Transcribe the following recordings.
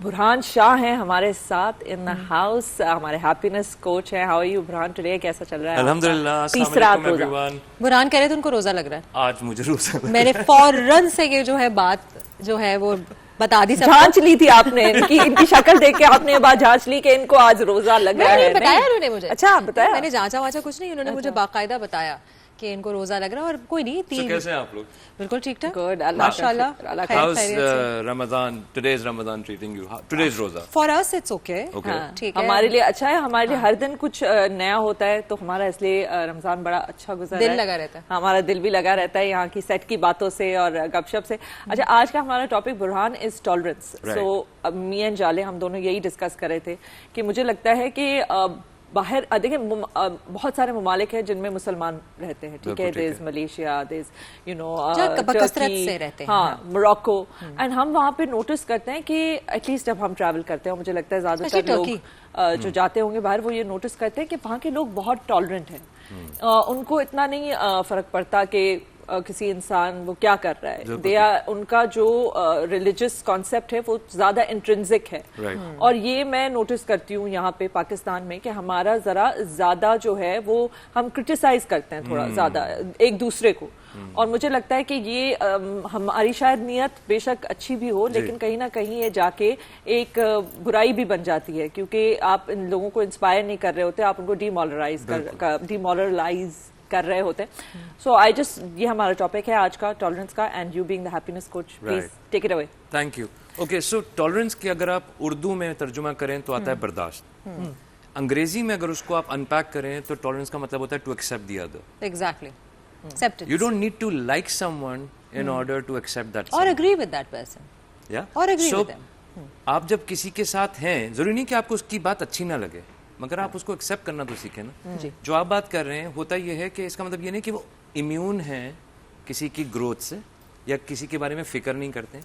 बुरहान शाह हैं हमारे साथ इन द हाउस, हमारे हैप्पीनेस कोच हैं। How are you Burhan today? कैसा चल रहा है? अल्हम्दुलिल्लाह। तीसरा रोजा। बुरहान कह रहे थे उनको रोजा लग रहा है। आज मुझे रोजा मैंने फौरन से ये जो है बात जो है वो बता दी। जांच ली थी आपने इनकी शक्ल देख के आपने ये बात जांच ली कि इनको आज रोजा लग रहा है? बताया उन्होंने मुझे। अच्छा, बताया? मैंने जांचा वाचा कुछ नहीं, उन्होंने मुझे बाकायदा बताया कि इनको रोजा लग रहा है। और कोई नहीं, तीन। कैसे हैं आप लोग? बिल्कुल ठीक ठाक, गुड, माशाल्लाह। How's Ramadan? Today's Ramadan treating you? Today's रोजा? For us it's okay। ठीक है, हमारे लिए अच्छा है। हमारे लिए हर दिन कुछ नया होता है, तो हमारा इसलिए रमजान बड़ा अच्छा गुजर रहा है। दिल लगा रहता है, हमारा दिल भी लगा रहता है यहाँ की सेट की बातों से और गपशप से। अच्छा, आज का हमारा topic Burhan is tolerance. So me and जाले हम दोनों यही डिस्कस कर रहे थे कि मुझे लगता है कि बाहर देखिए बहुत सारे ममालिक हैं जिनमें मुसलमान रहते हैं, ठीक है, there is Malaysia, there is you know Turkey, हाँ, मोरक्को, एंड हम वहाँ पे नोटिस करते हैं कि एटलीस्ट जब हम ट्रैवल करते हैं, मुझे लगता है ज्यादातर लोग जो जाते होंगे बाहर वो ये नोटिस करते हैं कि वहाँ के लोग बहुत टॉलरेंट हैं। उनको इतना नहीं फर्क पड़ता कि किसी इंसान वो क्या कर रहा है। उनका जो रिलीजियस कॉन्सेप्ट है वो ज्यादा इंट्रिंसिक है। और ये मैं नोटिस करती हूँ यहाँ पे पाकिस्तान में कि हमारा जरा ज्यादा जो है वो हम क्रिटिसाइज करते हैं थोड़ा ज्यादा एक दूसरे को। और मुझे लगता है कि ये हमारी शायद नियत बेशक अच्छी भी हो, लेकिन कहीं ना कहीं ये जाके एक बुराई भी बन जाती है, क्योंकि आप इन लोगों को इंस्पायर नहीं कर रहे होते, आप उनको डिमोरलाइज कर रहे होते हैं। सो आई जस्ट, ये हमारा टॉपिक है आज का, टॉलरेंस का, and you being the happiness coach, please take it away. Thank you. Okay, so tolerance की अगर आप उर्दू में तर्जुमा करें तो आता है बर्दाश्त। अंग्रेजी में अगर उसको आप अनपैक करें तो टॉलरेंस का मतलब होता है to accept the other. Exactly, acceptance. You don't need to like someone in order to accept that और एग्री विद दैट पर्सन, या और एग्री विद देम। आप जब किसी के साथ हैं, जरूरी नहीं कि आपको उसकी बात अच्छी ना लगे, मगर आप उसको एक्सेप्ट करना तो सीखें ना। जो आप बात कर रहे हैं, होता यह है कि इसका मतलब ये नहीं कि वो इम्यून है किसी की ग्रोथ से या किसी के बारे में फिक्र नहीं करते।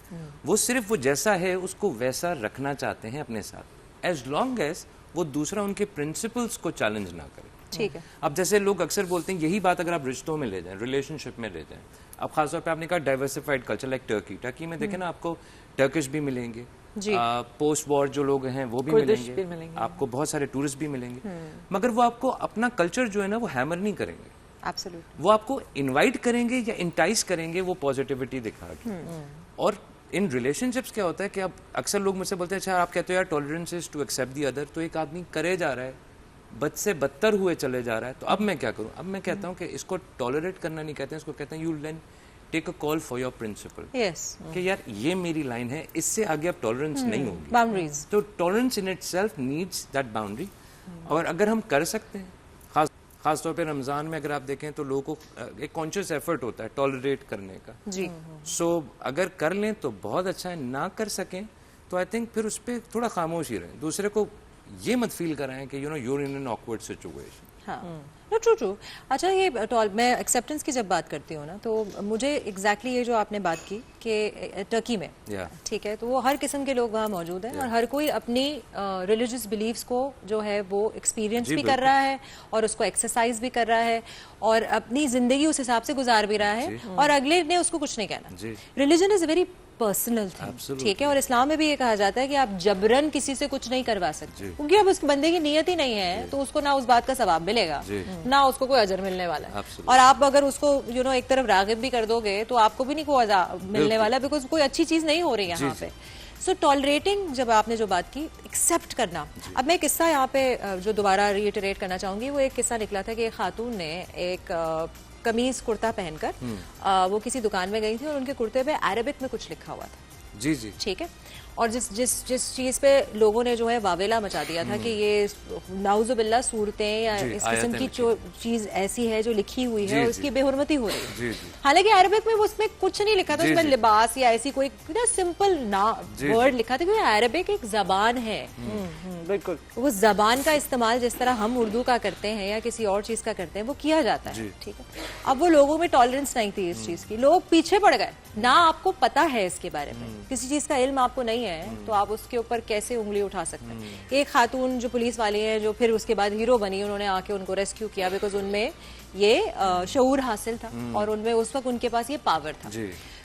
वो सिर्फ वो जैसा है उसको वैसा रखना चाहते हैं अपने साथ, एज लॉन्ग एज वो दूसरा उनके प्रिंसिपल्स को चैलेंज ना करे। ठीक है। अब जैसे लोग अक्सर बोलते हैं, यही बात अगर आप रिश्तों में ले जाएं, रिलेशनशिप में ले जाएं, अब खासतौर पे आपने कहा डाइवर्सिफाइड कल्चर लाइक टर्की में देखें ना, आपको टर्किश भी मिलेंगे, पोस्ट वॉर जो लोग हैं वो भी मिलेंगे, आपको बहुत सारे टूरिस्ट भी मिलेंगे, मगर वो आपको अपना कल्चर जो है ना वो हैमर नहीं करेंगे। Absolutely. वो आपको इनवाइट करेंगे या इंटाइस करेंगे वो पॉजिटिविटी दिखा के। और इन रिलेशनशिप्स क्या होता है कि अब अक्सर लोग मुझसे बोलते हैं, अच्छा आप कहते हो यार tolerance is to accept the other, तो एक आदमी करे जा रहा है, बद से बदतर हुए चले जा रहा है, तो अब मैं क्या करूं? अब मैं कहता हूं कि इसको टॉलरेट करना नहीं कहते हैं, इसको कहते हैं you then take a call for your principle. कि यार ये मेरी लाइन है, इससे आगे अब टॉलरेंस नहीं होगी। बाउंड्रीज। तो tolerance in itself needs that boundary. और अगर हम कर सकते हैं, खासतौर पे रमजान में अगर आप देखें तो लोगों को एक कॉन्शियस एफर्ट होता है टॉलरेट करने का जी। सो अगर कर लें तो बहुत अच्छा है, ना कर सकें तो आई थिंक फिर उस पर थोड़ा खामोश ही रहें, दूसरे को ये मत फील कराएं कि you know you're in an awkward situation. True. अच्छा, ये मैं एक्सेप्टेंस की जब बात करती हूँ ना, तो मुझे एग्जैक्टली ये जो आपने बात की कि टर्की में, ठीक है, तो वो हर किस्म के लोग वहाँ मौजूद हैं और हर कोई अपनी रिलीजियस बिलीव्स को जो है वो एक्सपीरियंस भी कर रहा है और उसको एक्सरसाइज भी कर रहा है और अपनी जिंदगी उस हिसाब से गुजार भी रहा है, और अगले ने उसको कुछ नहीं कहना। Religion is very personal thing, ठीक है, और इस्लाम में भी ये कहा जाता है कि आप जबरन किसी से कुछ नहीं करवा सकते, क्योंकि अब उस बंदे की नियत ही नहीं है तो उसको ना उस बात का सवाब मिलेगा ना उसको कोई अजर मिलने वाला है। और आप अगर उसको यू नो एक तरफ रागिब भी कर दोगे तो आपको भी नहीं कोई अजर मिलने वाला, बिकॉज कोई अच्छी चीज नहीं हो रही है यहाँ पे। सो टॉलरेटिंग, जब आपने जो बात की, एक्सेप्ट करना। अब मैं किस्सा यहाँ पे जो दोबारा रिइटरेट करना चाहूंगी, वो एक किस्सा निकला था कि एक खातून ने एक कमीज कुर्ता पहनकर वो किसी दुकान में गई थी और उनके कुर्ते पे अरबिक में कुछ लिखा हुआ था। जी, ठीक है, और जिस चीज पे लोगों ने जो है वावेला मचा दिया था कि ये नाउजुबिल्ला सूरतें या इस किस्म की जो चीज ऐसी है जो लिखी हुई है उसकी बेहुरमती हो रही है। हालांकि अरबिक में उसमें कुछ नहीं लिखा था, उसमें लिबास या ऐसी कोई सिंपल ना वर्ड लिखा था, क्योंकि अरबिक एक जबान है। बिल्कुल, वो जबान का इस्तेमाल जिस तरह हम उर्दू का करते हैं या किसी और चीज का करते हैं वो किया जाता है, ठीक है। अब वो लोगों में टॉलरेंस नहीं थी इस चीज की, लोग पीछे पड़ गए, ना आपको पता है इसके बारे में, किसी चीज का इल्म आपको नहीं है तो आप उसके ऊपर कैसे उंगली उठा सकते हैं। एक खातून जो पुलिस वाली है, जो फिर उसके बाद हीरो बनी, उन्होंने आके उनको रेस्क्यू किया बिकॉज उनमें ये शऊर हासिल था और उनमें उस वक्त उनके पास ये पावर था।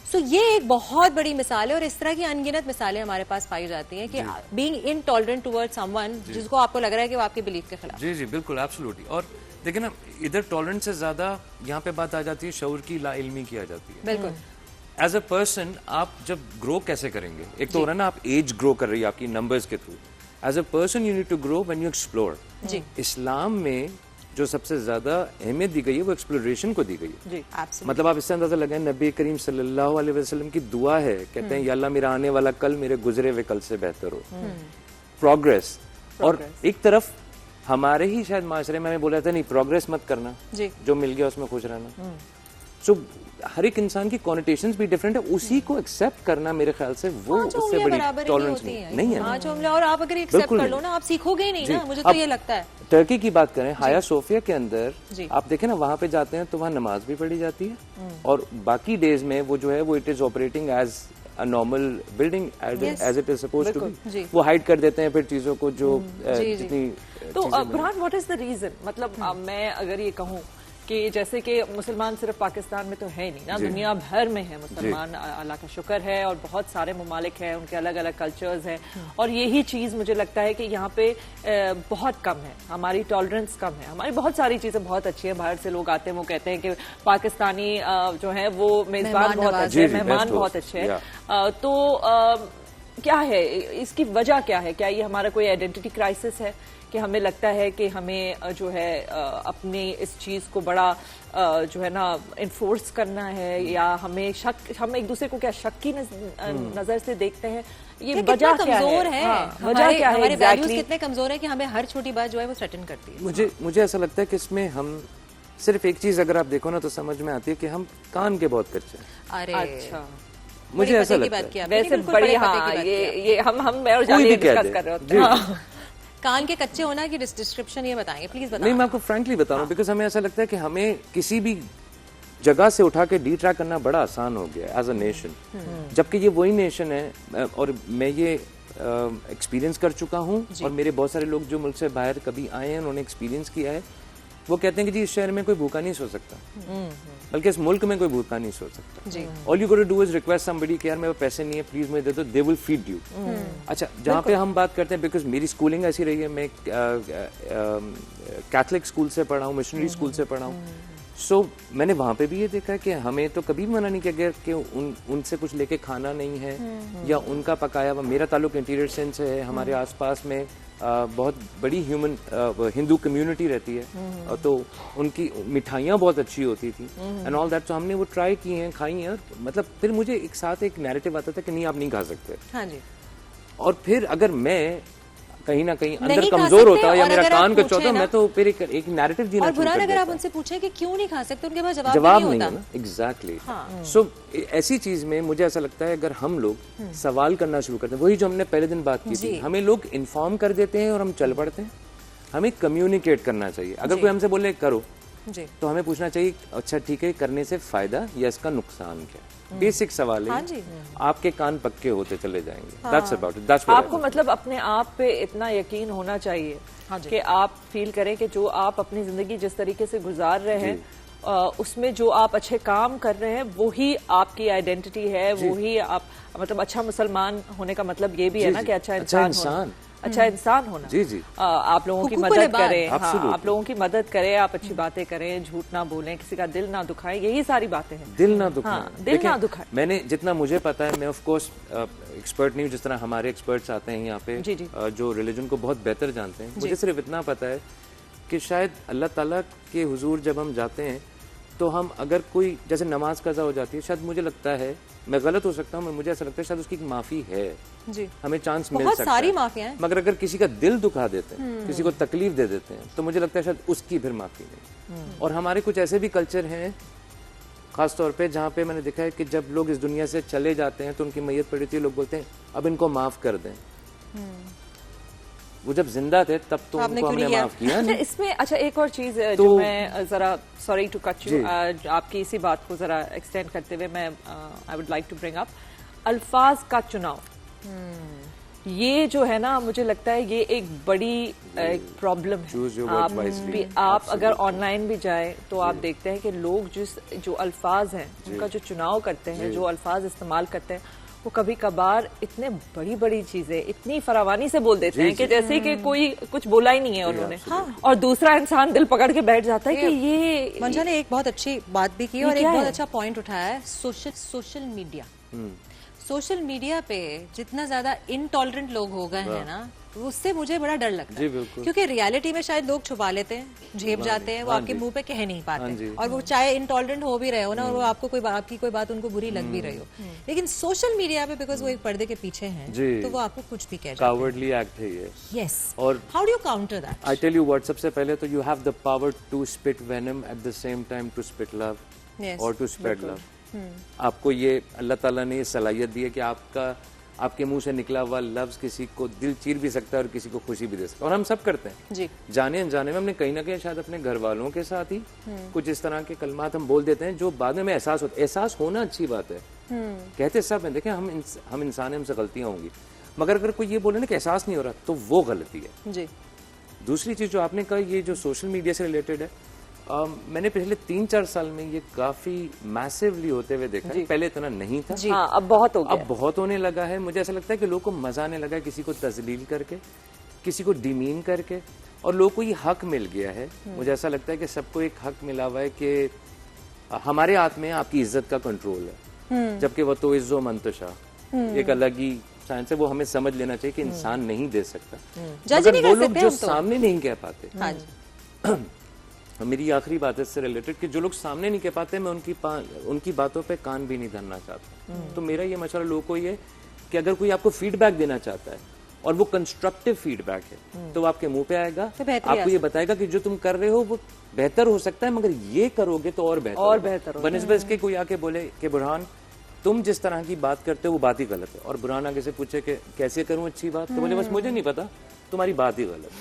सो ये एक बहुत बड़ी मिसाल है और इस तरह की अनगिनत मिसालें हमारे पास पाई जाती हैं कि बीइंग इनटॉलरेंट टुवर्ड्स समवन जिसको आपको लग रहा है कि वो आपके बिलीफ के खिलाफ। जी जी बिल्कुल, एब्सोल्युटली। और देखिए ना, इधर टॉलरेंस से ज्यादा यहाँ पे बात आ जाती है शऊर की, ला इल्मी की आ जाती है। बिल्कुल। एज अ पर्सन आप जब ग्रो कैसे करेंगे, एक तो हो रहा है ना, आप एज ग्रो कर रही है आपकी नंबर्स के थ्रू। As a person you need to grow when you explore. Islam में जो सबसे ज्यादा अहमियत दी गई है वो एक्सप्लोरेशन को दी गई है। जी, absolutely। मतलब आप इससे अंदाजा लगाएं, नबी करीम सल्लल्लाहु अलैहि वसल्लम की दुआ है, कहते हैं या अल्लाह मेरा आने वाला कल मेरे गुजरे हुए कल से बेहतर हो। प्रोग्रेस। और एक तरफ हमारे ही शायद माशरे में हमें बोला था नहीं प्रोग्रेस मत करना, जो मिल गया उसमें खुश रहना। सो हर एक इंसान की कॉनिटेशंस भी डिफरेंट है, उसी को एक्सेप्ट करना मेरे ख्याल से वो उससे बड़ी टॉलरेंस नहीं है। और आप अगर एक्सेप्ट कर लो ना, आप सीखोगे ही नहीं ना, मुझे तो ये लगता है। टर्की की बात करें, हाया सोफिया के अंदर आप देखें ना, वहां पे जाते हैं तो वहां नमाज भी पढ़ी जाती है और बाकी डेज में वो जो है वो it is operating as a normal building as it is supposed to be. वो हाइड कर देते हैं फिर चीजों को जो जितनी। तो Burhan, what is the reason? मतलब मैं अगर ये कहूँ कि जैसे कि मुसलमान सिर्फ पाकिस्तान में तो है नहीं ना, दुनिया भर में है मुसलमान, अल्लाह का शुक्र है, और बहुत सारे ममालिक हैं, उनके अलग अलग कल्चर्स हैं, और यही चीज़ मुझे लगता है कि यहाँ पे बहुत कम है, हमारी टॉलरेंस कम है। हमारी बहुत सारी चीज़ें बहुत अच्छी हैं, बाहर से लोग आते हैं वो कहते हैं कि पाकिस्तानी जो है वो मेज़बान बहुत अच्छे हैं, मेहमान बहुत अच्छे हैं। तो क्या है इसकी वजह, क्या है? क्या ये हमारा कोई आइडेंटिटी क्राइसिस है कि हमें लगता है कि हमें जो है अपनी इस चीज़ को बड़ा जो है ना इन्फोर्स करना है, या हमें हम एक दूसरे को क्या शक की नज़र से देखते हैं? ये वजह क्या है? वजह क्या है? हमारे वैल्यूज कितने कमजोर है कि हमें हर छोटी बात जो है वो थ्रेटन करती है। मुझे ऐसा लगता है कि इसमें हम सिर्फ एक चीज अगर आप देखो ना तो समझ में आती है कि हम कान के बहुत कच्चे हैं। अरे अच्छा, मुझे ऐसा लगता है वैसे बड़ी, हाँ ये हम मैं और जाने डिस्कस कर रहे होते हैं। कान के कच्चे होना की डिस्क्रिप्शन ये बताएंगे प्लीज? बताएं। नहीं, मैं आपको फ्रैंकली बता रहा हूँ, बिकॉज हमें ऐसा लगता है कि हमें किसी भी जगह से उठा के डिट्रैक करना बड़ा आसान हो गया एज अ नेशन, जबकि ये वही नेशन है। और मैं ये एक्सपीरियंस कर चुका हूँ, और मेरे बहुत सारे लोग जो मुल्क से बाहर कभी आए हैं उन्होंने एक्सपीरियंस किया है, वो कहते हैं कि जी इस शहर में कोई भूखा नहीं सो सकता, बल्कि इस मुल्क में कोई भूखा नहीं सो सकता। All you got to do is request somebody कि यार मेरे पैसे नहीं है, प्लीज मुझे दे दो, दे विल फीड यू। अच्छा, जहाँ पे हम बात करते हैं, बिकॉज मेरी स्कूलिंग ऐसी रही है, मैं कैथलिक स्कूल से पढ़ा हूँ, मिशनरी स्कूल से पढ़ा हूँ, सो मैंने वहाँ पे भी ये देखा है कि हमें तो कभी मना नहीं किया गया कि उनसे कुछ लेके खाना नहीं है, या उनका पकाया हुआ। मेरा ताल्लुक इंटीरियर सेंस से है, हमारे आसपास में बहुत बड़ी हिंदू कम्युनिटी रहती है, तो उनकी मिठाइयाँ बहुत अच्छी होती थी एंड ऑल दैट। तो हमने वो ट्राई की हैं, खाई हैं, और मतलब फिर मुझे एक साथ एक नैरेटिव आता था कि नहीं आप नहीं खा सकते। हाँ जी। और फिर अगर मैं कहीं ना कहीं अंदर कमजोर होता या मेरा कान कच्चा होता, मैं तो फिर एक नैरेटिव जीना। और बुरहान, अगर आप उनसे पूछें कि क्यों नहीं खा सकते, उनके पास जवाब नहीं होता। एग्जैक्टली। सो ऐसी चीज में मुझे ऐसा लगता है अगर हम लोग सवाल करना शुरू करते हैं, वही जो हमने पहले दिन बात की थी, हमें लोग इन्फॉर्म कर देते हैं और हम चल पड़ते हैं। हमें कम्युनिकेट करना चाहिए। अगर कोई हमसे बोले करो, तो हमें पूछना चाहिए अच्छा ठीक है, करने से फायदा या इसका नुकसान क्या? बेसिक सवाल है। आपके कान पक्के होते चले जाएंगे। That's about it. That's what आपको मतलब अपने आप पे इतना यकीन होना चाहिए कि आप फील करें कि जो आप अपनी जिंदगी जिस तरीके से गुजार रहे हैं, उसमें जो आप अच्छे काम कर रहे हैं वही आपकी आइडेंटिटी है, वही आप मतलब अच्छा मुसलमान होने का मतलब ये भी है ना कि अच्छा इंसान अच्छा इंसान होना। जी जी। आप लोगों की मदद करें, हाँ, आप लोगों की मदद करें, आप अच्छी बातें करें, झूठ ना बोलें, किसी का दिल ना दुखाएं, यही सारी बातें हैं। दिल ना दुखाएं। हाँ, दिल ना दुखाएं। मैंने जितना मुझे पता है, मैं ऑफ कोर्स एक्सपर्ट नहीं हूँ, जिस तरह हमारे एक्सपर्ट्स आते हैं यहाँ पे जो रिलीजन को बहुत बेहतर जानते हैं। मुझे सिर्फ इतना पता है कि शायद अल्लाह ताला के हुजूर जब हम जाते हैं तो हम अगर कोई जैसे नमाज कज़ा हो जाती है, शायद मुझे लगता है, मैं गलत हो सकता हूँ, मुझे ऐसा लगता है शायद उसकी माफी है जी, हमें चांस मिल सकता है। सारी माफियां हैं। मगर अगर किसी का दिल दुखा देते हैं, किसी को तकलीफ दे देते हैं, तो मुझे लगता है शायद उसकी फिर माफी नहीं। और हमारे कुछ ऐसे भी कल्चर हैं खास तौर पे जहाँ पे मैंने देखा है कि जब लोग इस दुनिया से चले जाते हैं तो उनकी मैयत पड़ी थी, लोग बोलते हैं अब इनको माफ कर दें। वो जब जिंदा थे तब तो उनको हमने माफ किया। अच्छा, इसमें अच्छा एक और चीज जो मैं जरा सॉरी टू कट यू, आपकी इसी बात को जरा एक्सटेंड करते हुए मैं I would like to bring up अल्फाज का चुनाव। ये जो है ना, मुझे लगता है ये एक बड़ी प्रॉब्लम है। आप अगर ऑनलाइन भी जाए तो आप देखते हैं कि लोग जो अल्फाज हैं, उनका जो चुनाव करते हैं, जो अल्फाज इस्तेमाल करते हैं, वो कभी कभार इतने बड़ी बड़ी चीजें इतनी फरावानी से बोल देते हैं कि जैसे कि कोई कुछ बोला ही नहीं है उन्होंने। और दूसरा इंसान दिल पकड़ के बैठ जाता है कि ये मंजा ने एक बहुत अच्छी बात भी की और एक बहुत अच्छा पॉइंट उठाया है, सोशल मीडिया। सोशल मीडिया पे जितना ज्यादा इनटॉलरेंट लोग हो गए हैं ना, उससे मुझे बड़ा डर लगता है, क्योंकि रियलिटी में शायद लोग छुपा लेते हैं, झेप जाते हैं, वो आपके मुंह पे कह नहीं पाते, और वो चाहे इनटॉलरेंट हो भी रहे हो ना, और वो आपको आपकी कोई बात उनको बुरी लग भी रही हो, लेकिन सोशल मीडिया पे बिकॉज वो एक पर्दे के पीछे हैं, तो वो आपको कुछ भी कह जाते हैं। कावर्डली एक्ट है ये। यस। और how do you counter that? I tell you what, सबसे पहले तो you have the power to spit venom at the same time to spit love और टू स्प्रेड लव। आपको ये अल्लाह ताला ने ये सलाहियत दी है कि आपके मुंह से निकला हुआ लफ्ज किसी को दिल चीर भी सकता है और किसी को खुशी भी दे सकता है, और हम सब करते हैं जी। जाने अनजाने में। हमने कहीं ना कहीं शायद अपने घर वालों के साथ ही कुछ इस तरह के कलमात हम बोल देते हैं जो बाद में हमें एहसास होता है। एहसास होना अच्छी बात है, कहते सब हैं, देखें हम इंसान हैं, हमसे गलतियां होंगी, मगर अगर कोई ये बोले ना कि एहसास नहीं हो रहा, तो वो गलती है जी। दूसरी चीज जो आपने कहा, ये जो सोशल मीडिया से रिलेटेड है, मैंने पिछले 3-4 साल में ये काफी मैसिवली होते हुए देखा है। पहले इतना नहीं था, हाँ, अब बहुत हो गया। अब बहुत होने लगा है। मुझे ऐसा लगता है कि लोगों को मजा आने लगा है किसी को तजलील करके, किसी को डिमीन करके, और लोगों को ये हक मिल गया है। मुझे ऐसा लगता है कि सबको एक हक मिला हुआ है कि हमारे हाथ में आपकी इज्जत का कंट्रोल है, जबकि वो तो इज्जो मंतशा एक अलग ही साइंस है, वो हमें समझ लेना चाहिए कि इंसान नहीं दे सकता, मगर वो लोग जो सामने नहीं कह पाते। मेरी आखिरी बात है इससे रिलेटेड कि जो लोग सामने नहीं कह पाते, मैं उनकी बातों पे कान भी नहीं धरना चाहता। तो मेरा ये मशवरा लोगों को ये कि अगर कोई आपको फीडबैक देना चाहता है और वो कंस्ट्रक्टिव फीडबैक है, तो वो आपके मुंह पे आएगा, आपको ये बताएगा कि जो तुम कर रहे हो वो बेहतर हो सकता है, मगर ये करोगे तो और बेहतर बनस्बत इसके कोई आके बोले कि बुरहान तुम जिस तरह की बात करते हो वो बात ही गलत है, और बुरहान आगे से पूछे कि कैसे करूं अच्छी बात, तो बोले बस मुझे नहीं पता, तुम्हारी बात ही गलत है।